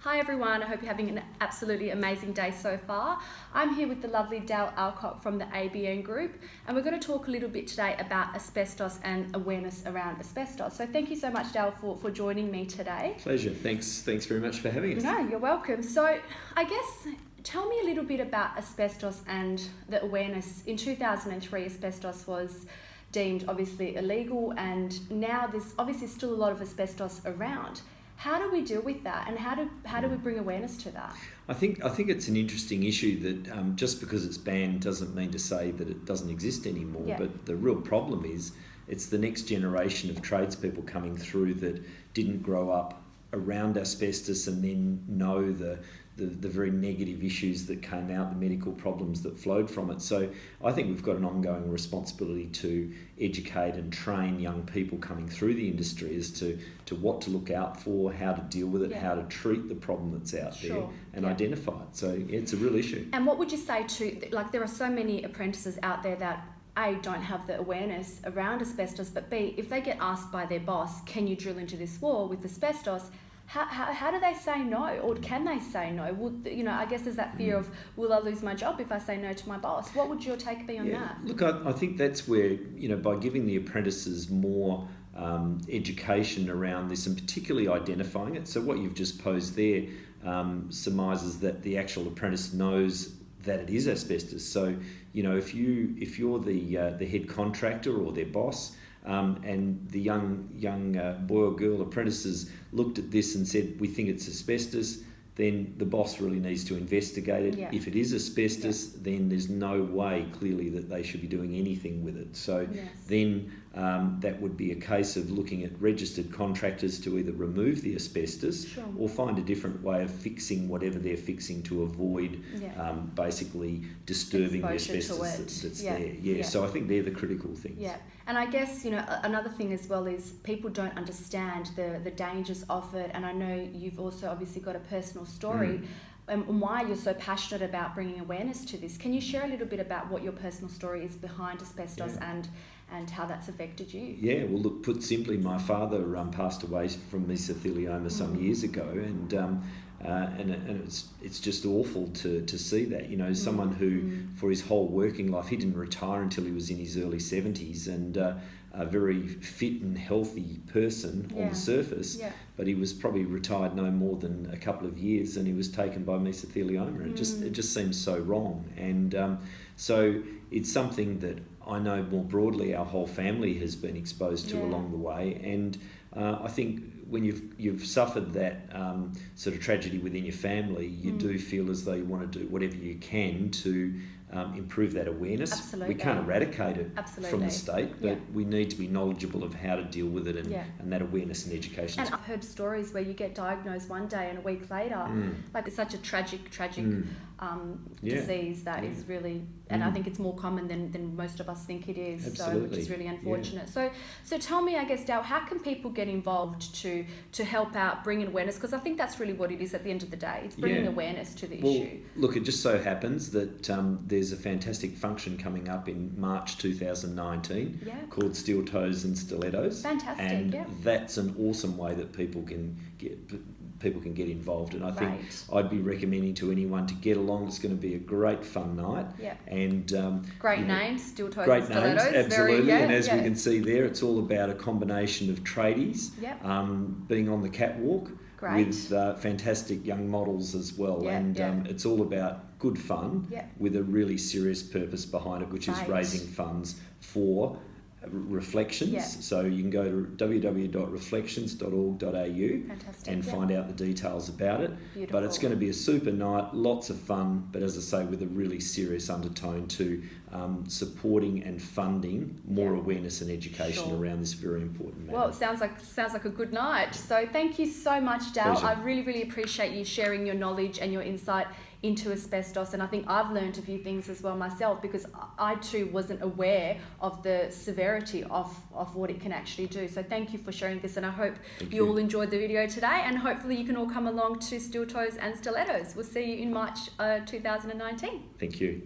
Hi everyone, I hope you're having an absolutely amazing day so far. I'm here with the lovely Dal Alcock from the ABN Group, and we're going to talk a little bit today about asbestos and awareness around asbestos. So thank you so much, Dal, for joining me today. Pleasure. Thanks very much for having us. No, you're welcome. So I guess tell me a little bit about asbestos and the awareness. In 2003, asbestos was deemed obviously illegal, and now there's obviously still a lot of asbestos around. How do we deal with that, and how do we bring awareness to that? I think it's an interesting issue that just because it's banned doesn't mean to say that it doesn't exist anymore. Yeah. But the real problem is it's the next generation of tradespeople coming through that didn't grow up around asbestos and then know the very negative issues that came out, the medical problems that flowed from it. So I think we've got an ongoing responsibility to educate and train young people coming through the industry as to what to look out for, how to deal with it, Yeah. how to treat the problem that's out there Sure. and Yeah. identify it. So it's a real issue. And what would you say to, like, there are so many apprentices out there that A, don't have the awareness around asbestos, but B, if they get asked by their boss, can you drill into this wall with asbestos, how do they say no, or can they say no? I guess there's that fear of, will I lose my job if I say no to my boss? What would your take be on that? Look, I think that's where, by giving the apprentices more education around this and particularly identifying it. So what you've just posed there surmises that the actual apprentice knows that it is asbestos. So, if you're the head contractor or their boss, and the young boy or girl apprentices looked at this and said, we think it's asbestos, then the boss really needs to investigate it. Yeah. If it is asbestos, then there's no way clearly that they should be doing anything with it. So Yes. then that would be a case of looking at registered contractors to either remove the asbestos Sure. or find a different way of fixing whatever they're fixing to avoid Yeah. Basically disturbing Exposure the to asbestos it. that's Yeah. there. Yeah. So I think they're the critical things. Yeah, and I guess, another thing as well is people don't understand the dangers of it, and I know you've also obviously got a personal story and why you're so passionate about bringing awareness to this. Can you share a little bit about what your personal story is behind asbestos and how that's affected you? Yeah, well, look, put simply, my father passed away from mesothelioma some years ago, and it's just awful to see that. Someone who for his whole working life, he didn't retire until he was in his early 70s, and a very fit and healthy person on the surface, but he was probably retired no more than a couple of years, and he was taken by mesothelioma. It just seems so wrong, and so it's something that I know more broadly our whole family has been exposed to along the way, and I think when you've suffered that sort of tragedy within your family, you do feel as though you want to do whatever you can to improve that awareness. Absolutely. We can't eradicate it from the state, but Yeah. we need to be knowledgeable of how to deal with it, and that awareness and education. And I've heard stories where you get diagnosed one day and a week later, like it's such a tragic disease that is really, and I think it's more common than most of us think it is. Absolutely. So which is really unfortunate. So tell me, I guess, Dal, how can people get involved to help out, bring awareness? Because I think that's really what it is at the end of the day. It's bringing awareness to the issue. Look, it just so happens that there's a fantastic function coming up in March 2019 called Steel Toes and Stilettos. Fantastic, and that's an awesome way that people can get involved, and I think I'd be recommending to anyone to get along. It's going to be a great fun night, and great names, Steel Toes great and Stilettos. names, absolutely. And as we can can see there, it's all about a combination of tradies being on the catwalk with fantastic young models as well, it's all about good fun with a really serious purpose behind it, which is raising funds for Reflections. So you can go to www.reflections.org.au and find out the details about it. Beautiful. But it's going to be a super night, lots of fun, but as I say, with a really serious undertone to supporting and funding more awareness and education around this very important matter. Well, it sounds like a good night. So thank you so much, Dal. Pleasure. I really, really appreciate you sharing your knowledge and your insight into asbestos, and I think I've learned a few things as well myself, because I too wasn't aware of the severity of what it can actually do. So thank you for sharing this, and I hope you all enjoyed the video today, and hopefully you can all come along to Steel Toes and Stilettos. We'll see you in March 2019. Thank you.